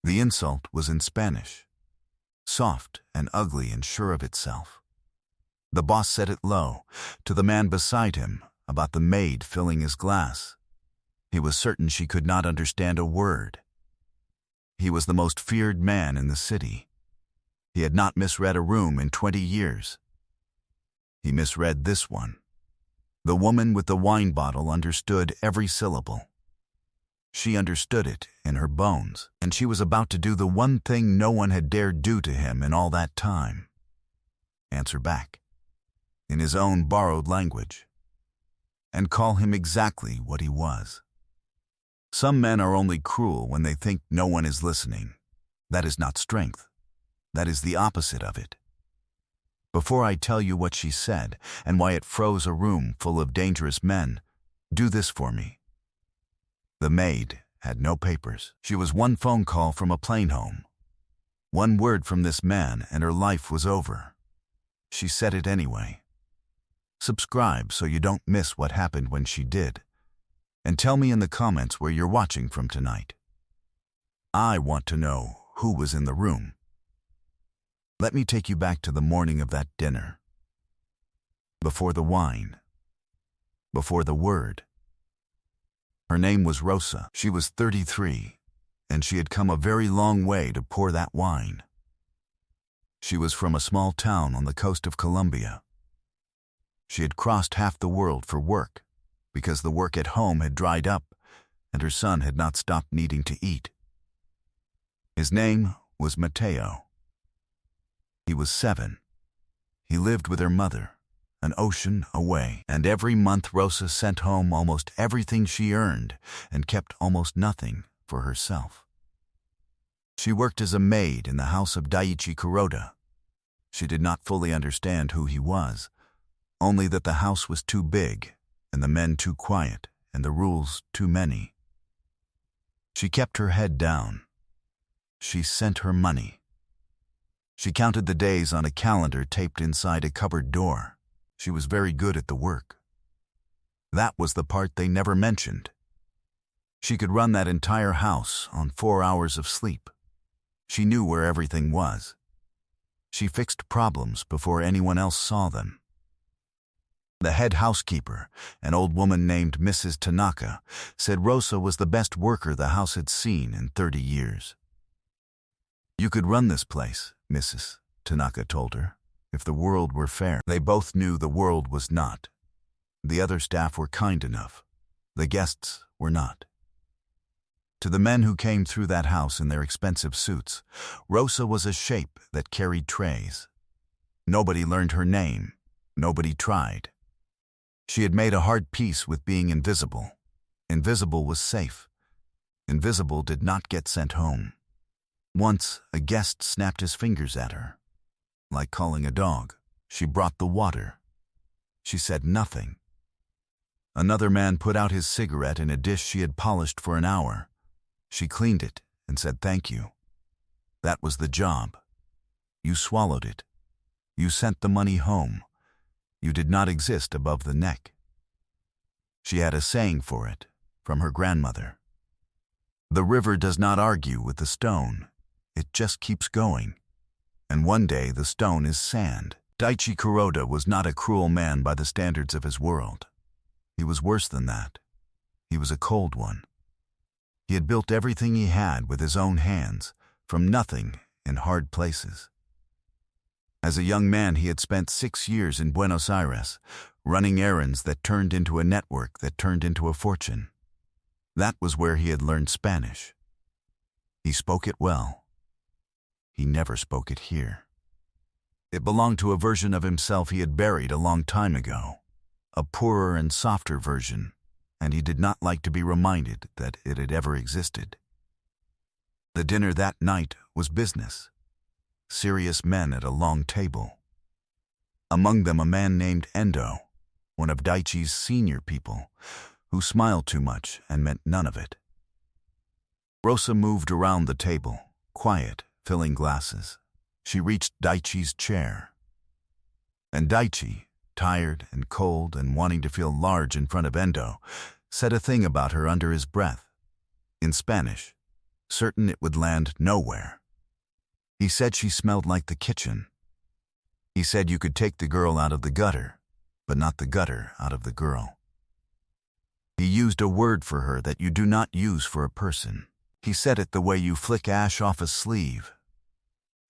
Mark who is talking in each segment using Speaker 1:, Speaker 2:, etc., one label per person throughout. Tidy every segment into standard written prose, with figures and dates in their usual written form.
Speaker 1: The insult was in Spanish, soft and ugly and sure of itself. The boss said it low, to the man beside him, about the maid filling his glass. He was certain she could not understand a word. He was the most feared man in the city. He had not misread a room in 20 years. He misread this one. The woman with the wine bottle understood every syllable. She understood it in her bones, and she was about to do the one thing no one had dared do to him in all that time. Answer back, in his own borrowed language, and call him exactly what he was. Some men are only cruel when they think no one is listening. That is not strength. That is the opposite of it. Before I tell you what she said and why it froze a room full of dangerous men, do this for me. The maid had no papers. She was one phone call from a plane home. One word from this man and her life was over. She said it anyway. Subscribe so you don't miss what happened when she did. And tell me in the comments where you're watching from tonight. I want to know who was in the room. Let me take you back to the morning of that dinner. Before the wine. Before the word. Her name was Rosa. She was 33, and she had come a very long way to pour that wine. She was from a small town on the coast of Colombia. She had crossed half the world for work, because the work at home had dried up, and her son had not stopped needing to eat. His name was Matteo. He was 7. He lived with her mother, an ocean away, and every month Rosa sent home almost everything she earned and kept almost nothing for herself. She worked as a maid in the house of Daichi Kuroda. She did not fully understand who he was, only that the house was too big and the men too quiet and the rules too many. She kept her head down. She sent her money. She counted the days on a calendar taped inside a cupboard door. She was very good at the work. That was the part they never mentioned. She could run that entire house on 4 hours of sleep. She knew where everything was. She fixed problems before anyone else saw them. The head housekeeper, an old woman named Mrs. Tanaka, said Rosa was the best worker the house had seen in 30 years. You could run this place, Mrs. Tanaka told her, if the world were fair. They both knew the world was not. The other staff were kind enough. The guests were not. To the men who came through that house in their expensive suits, Rosa was a shape that carried trays. Nobody learned her name. Nobody tried. She had made a hard peace with being invisible. Invisible was safe. Invisible did not get sent home. Once, a guest snapped his fingers at her. Like calling a dog, she brought the water. She said nothing. Another man put out his cigarette in a dish she had polished for an hour. She cleaned it and said thank you. That was the job. You swallowed it. You sent the money home. You did not exist above the neck. She had a saying for it, from her grandmother. The river does not argue with the stone. It just keeps going. And one day the stone is sand. Daichi Kuroda was not a cruel man by the standards of his world. He was worse than that. He was a cold one. He had built everything he had with his own hands, from nothing in hard places. As a young man, he had spent 6 years in Buenos Aires, running errands that turned into a network that turned into a fortune. That was where he had learned Spanish. He spoke it well. He never spoke it here. It belonged to a version of himself he had buried a long time ago, a poorer and softer version, and he did not like to be reminded that it had ever existed. The dinner that night was business. Serious men at a long table. Among them a man named Endo, one of Daichi's senior people, who smiled too much and meant none of it. Rosa moved around the table, quiet, filling glasses. She reached Daichi's chair. And Daichi, tired and cold and wanting to feel large in front of Endo, said a thing about her under his breath, in Spanish. certain it would land nowhere. He said she smelled like the kitchen. He said you could take the girl out of the gutter, but not the gutter out of the girl. He used a word for her that you do not use for a person. He said it the way you flick ash off a sleeve.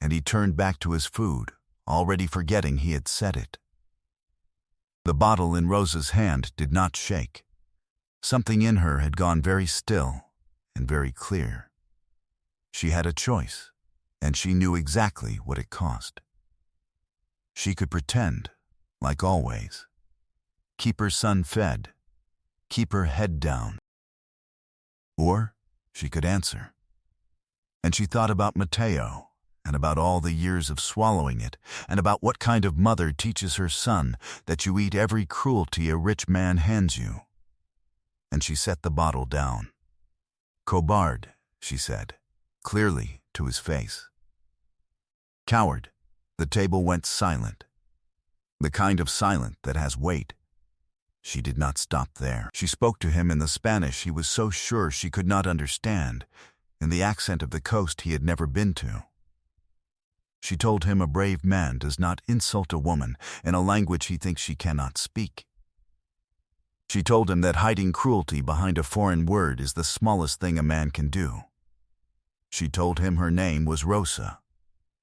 Speaker 1: And he turned back to his food, already forgetting he had said it. The bottle in Rosa's hand did not shake. Something in her had gone very still and very clear. She had a choice, and she knew exactly what it cost. She could pretend, like always, keep her son fed, keep her head down. Or she could answer. And she thought about Matteo, and about all the years of swallowing it, and about what kind of mother teaches her son that you eat every cruelty a rich man hands you. And she set the bottle down. "Cobarde," she said, clearly to his face. "Coward." The table went silent. The kind of silent that has weight. She did not stop there. She spoke to him in the Spanish he was so sure she could not understand, in the accent of the coast he had never been to. She told him a brave man does not insult a woman in a language he thinks she cannot speak. She told him that hiding cruelty behind a foreign word is the smallest thing a man can do. She told him her name was Rosa,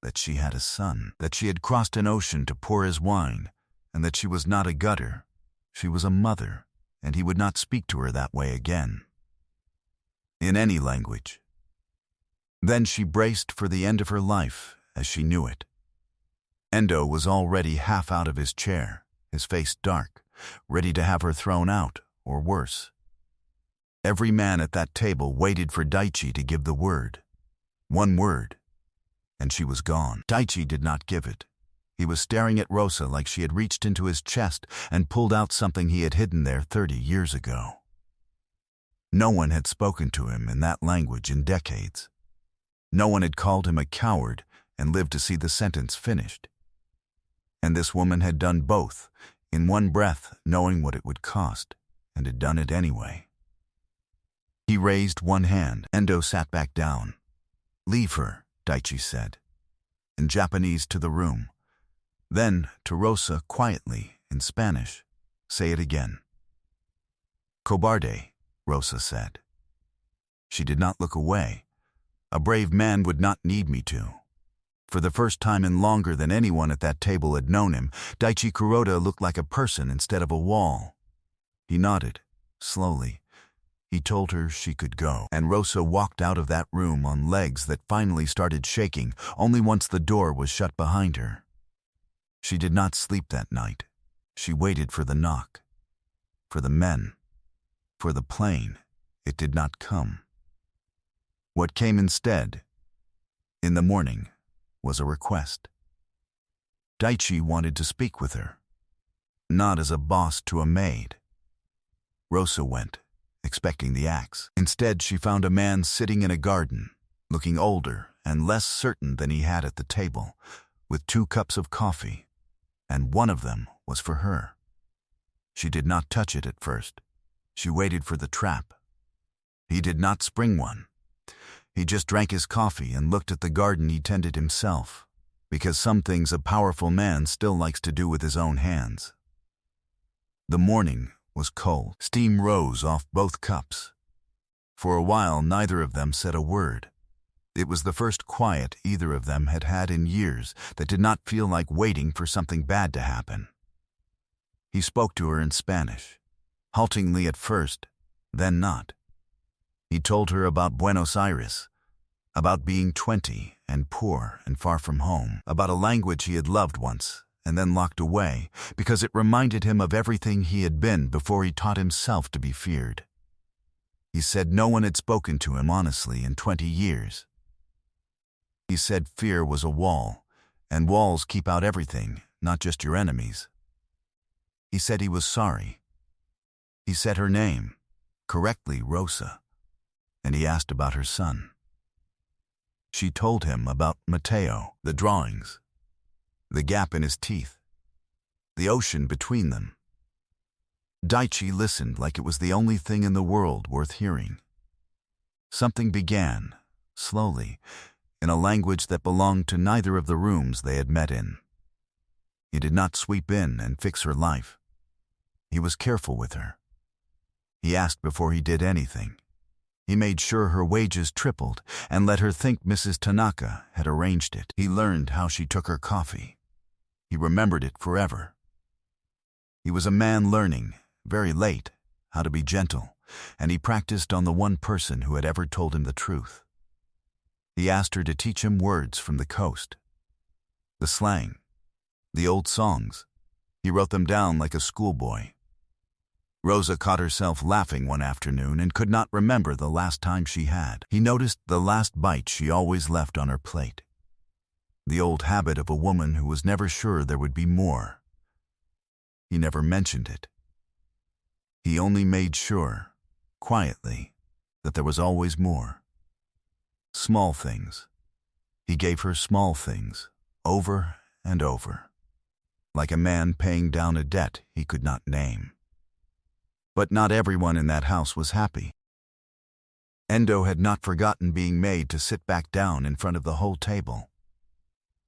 Speaker 1: that she had a son, that she had crossed an ocean to pour his wine, and that she was not a gutter, she was a mother, and he would not speak to her that way again. In any language. Then she braced for the end of her life as she knew it. Endo was already half out of his chair, his face dark, ready to have her thrown out, or worse. Every man at that table waited for Daichi to give the word. One word, and she was gone. Daichi did not give it. He was staring at Rosa like she had reached into his chest and pulled out something he had hidden there 30 years ago. No one had spoken to him in that language in decades. No one had called him a coward and lived to see the sentence finished. And this woman had done both, in one breath, knowing what it would cost, and had done it anyway. He raised one hand. Endo sat back down. "Leave her," Daichi said, in Japanese to the room. Then, to Rosa quietly, in Spanish, "Say it again." "Cobarde," Rosa said. She did not look away. A brave man would not need me to. For the first time in longer than anyone at that table had known him, Daichi Kuroda looked like a person instead of a wall. He nodded, slowly. He told her she could go, and Rosa walked out of that room on legs that finally started shaking only once the door was shut behind her. She did not sleep that night. She waited for the knock. For the men. For the plane. It did not come. What came instead, in the morning, was a request. Daichi wanted to speak with her, not as a boss to a maid. Rosa went, expecting the axe. Instead, she found a man sitting in a garden, looking older and less certain than he had at the table, with 2 cups of coffee, and one of them was for her. She did not touch it at first. She waited for the trap. He did not spring one. He just drank his coffee and looked at the garden he tended himself, because some things a powerful man still likes to do with his own hands. The morning was cold. Steam rose off both cups. For a while, neither of them said a word. It was the first quiet either of them had had in years that did not feel like waiting for something bad to happen. He spoke to her in Spanish, haltingly at first, then not. He told her about Buenos Aires, about being 20 and poor and far from home, about a language he had loved once and then locked away because it reminded him of everything he had been before he taught himself to be feared. He said no one had spoken to him honestly in 20 years. He said fear was a wall, and walls keep out everything, not just your enemies. He said he was sorry. He said her name, correctly Rosa, and he asked about her son. She told him about Matteo, the drawings, the gap in his teeth, the ocean between them. Daichi listened like it was the only thing in the world worth hearing. Something began, slowly, in a language that belonged to neither of the rooms they had met in. He did not sweep in and fix her life. He was careful with her. He asked before he did anything. He made sure her wages tripled and let her think Mrs. Tanaka had arranged it. He learned how she took her coffee. He remembered it forever. He was a man learning, very late, how to be gentle, and he practiced on the one person who had ever told him the truth. He asked her to teach him words from the coast. The slang, the old songs. He wrote them down like a schoolboy. Rosa caught herself laughing one afternoon and could not remember the last time she had. He noticed the last bite she always left on her plate. The old habit of a woman who was never sure there would be more. He never mentioned it. He only made sure, quietly, that there was always more. Small things. He gave her small things, over and over, like a man paying down a debt he could not name. But not everyone in that house was happy. Endo had not forgotten being made to sit back down in front of the whole table.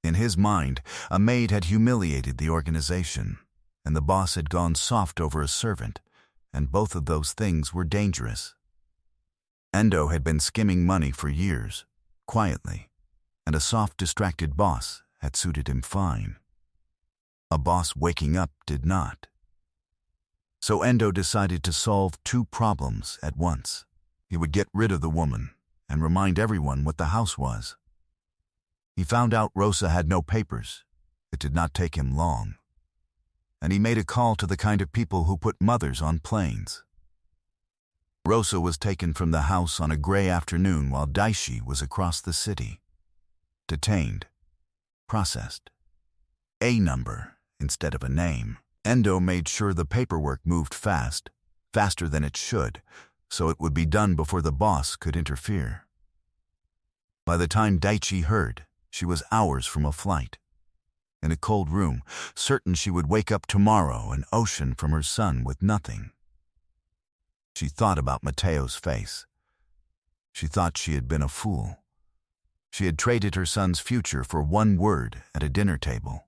Speaker 1: In his mind, a maid had humiliated the organization, and the boss had gone soft over a servant, and both of those things were dangerous. Endo had been skimming money for years, quietly, and a soft, distracted boss had suited him fine. A boss waking up did not. So Endo decided to solve two problems at once. He would get rid of the woman and remind everyone what the house was. He found out Rosa had no papers. It did not take him long. And he made a call to the kind of people who put mothers on planes. Rosa was taken from the house on a gray afternoon while Daichi was across the city. Detained. Processed. A number instead of a name. Endo made sure the paperwork moved fast, faster than it should, so it would be done before the boss could interfere. By the time Daichi heard, she was hours from a flight. In a cold room, certain she would wake up tomorrow an ocean from her son with nothing. She thought about Matteo's face. She thought she had been a fool. She had traded her son's future for one word at a dinner table.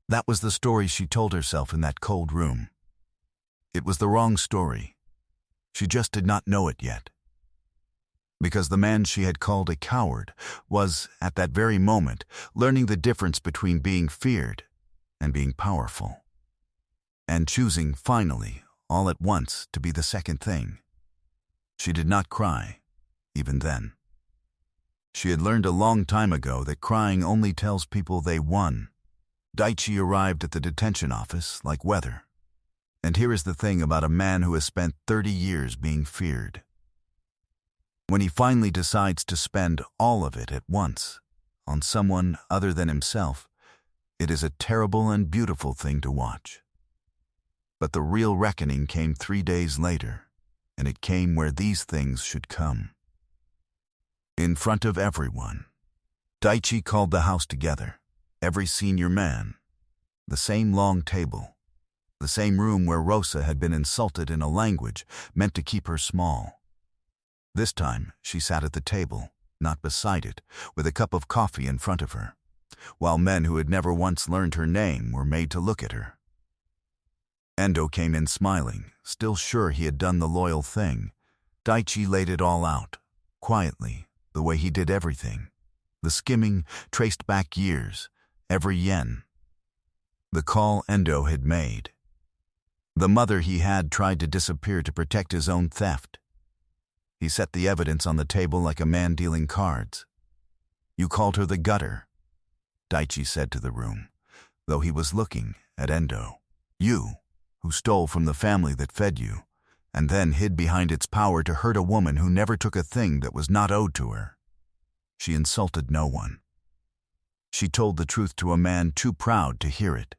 Speaker 1: That was the story she told herself in that cold room. It was the wrong story. She just did not know it yet. Because the man she had called a coward was, at that very moment, learning the difference between being feared and being powerful. And choosing, finally, all at once, to be the second thing. She did not cry, even then. She had learned a long time ago that crying only tells people they won. Daichi arrived at the detention office like weather. And here is the thing about a man who has spent 30 years being feared. When he finally decides to spend all of it at once on someone other than himself, it is a terrible and beautiful thing to watch. But the real reckoning came 3 days later, and it came where these things should come. In front of everyone, Daichi called the house together. Every senior man, the same long table, the same room where Rosa had been insulted in a language meant to keep her small. This time, she sat at the table, not beside it, with a cup of coffee in front of her, while men who had never once learned her name were made to look at her. Endo came in smiling, still sure he had done the loyal thing. Daichi laid it all out, quietly, the way he did everything. The skimming traced back years, every yen. The call Endo had made. The mother he had tried to disappear to protect his own theft. He set the evidence on the table like a man dealing cards. You called her the gutter, Daichi said to the room, though he was looking at Endo. You, who stole from the family that fed you, and then hid behind its power to hurt a woman who never took a thing that was not owed to her. She insulted no one. She told the truth to a man too proud to hear it.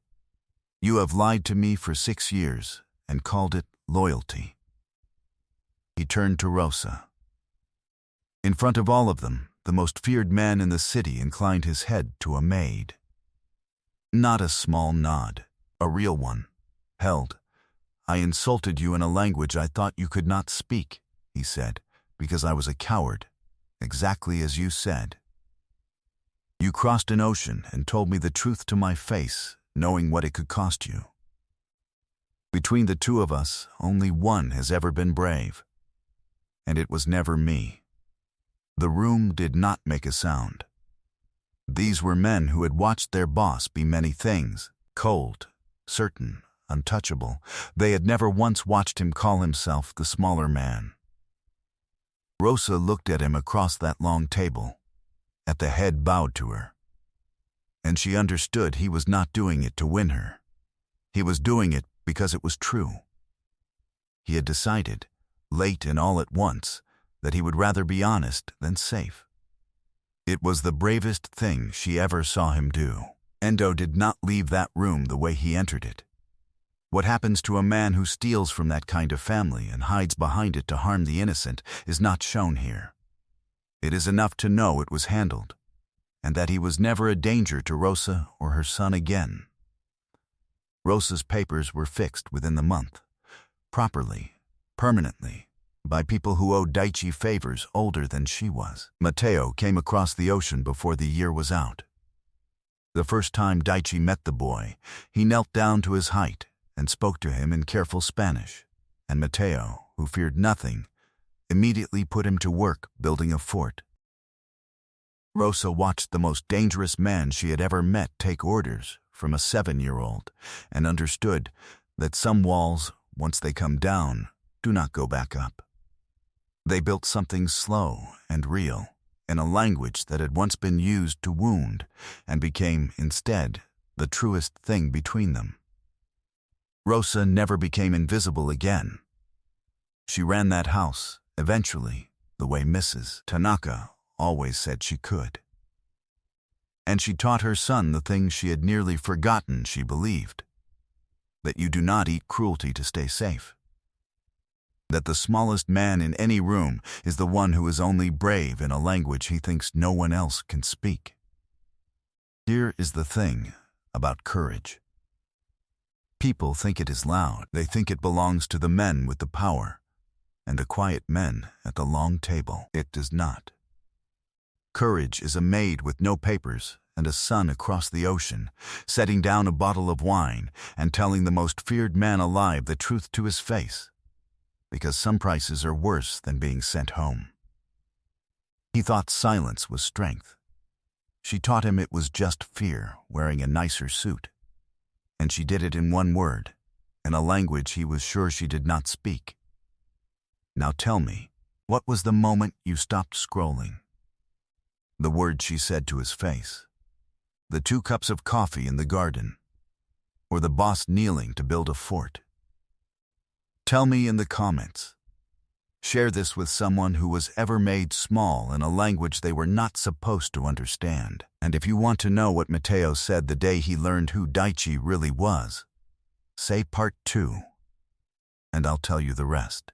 Speaker 1: You have lied to me for 6 years and called it loyalty. He turned to Rosa. In front of all of them, the most feared man in the city inclined his head to a maid. Not a small nod, a real one, held. I insulted you in a language I thought you could not speak, he said, because I was a coward. exactly as you said. You crossed an ocean and told me the truth to my face, knowing what it could cost you. Between the two of us, only one has ever been brave, and it was never me. The room did not make a sound. These were men who had watched their boss be many things, cold, certain, untouchable. They had never once watched him call himself the smaller man. Rosa looked at him across that long table, at the head bowed to her. And she understood he was not doing it to win her. He was doing it because it was true. He had decided, late and all at once, that he would rather be honest than safe. It was the bravest thing she ever saw him do. Endo did not leave that room the way he entered it. What happens to a man who steals from that kind of family and hides behind it to harm the innocent is not shown here. It is enough to know it was handled, and that he was never a danger to Rosa or her son again. Rosa's papers were fixed within the month, properly, permanently, by people who owed Daichi favors older than she was. Matteo came across the ocean before the year was out. The first time Daichi met the boy, he knelt down to his height and spoke to him in careful Spanish, and Matteo, who feared nothing, immediately put him to work building a fort. Rosa watched the most dangerous man she had ever met take orders from a 7-year-old and understood that some walls, once they come down, do not go back up. They built something slow and real in a language that had once been used to wound and became, instead, the truest thing between them. Rosa never became invisible again. She ran that house, eventually, the way Mrs. Tanaka always said she could. And she taught her son the things she had nearly forgotten she believed: that you do not eat cruelty to stay safe. That the smallest man in any room is the one who is only brave in a language he thinks no one else can speak. Here is the thing about courage. People think it is loud. They think it belongs to the men with the power and the quiet men at the long table. It does not. Courage is a maid with no papers and a son across the ocean, setting down a bottle of wine and telling the most feared man alive the truth to his face, because some prices are worse than being sent home. He thought silence was strength. She taught him it was just fear wearing a nicer suit. And she did it in one word, in a language he was sure she did not speak. Now tell me, what was the moment you stopped scrolling? The word she said to his face, the 2 cups of coffee in the garden, or the boss kneeling to build a fort? Tell me in the comments. Share this with someone who was ever made small in a language they were not supposed to understand. And if you want to know what Matteo said the day he learned who Daichi really was, say part 2, and I'll tell you the rest.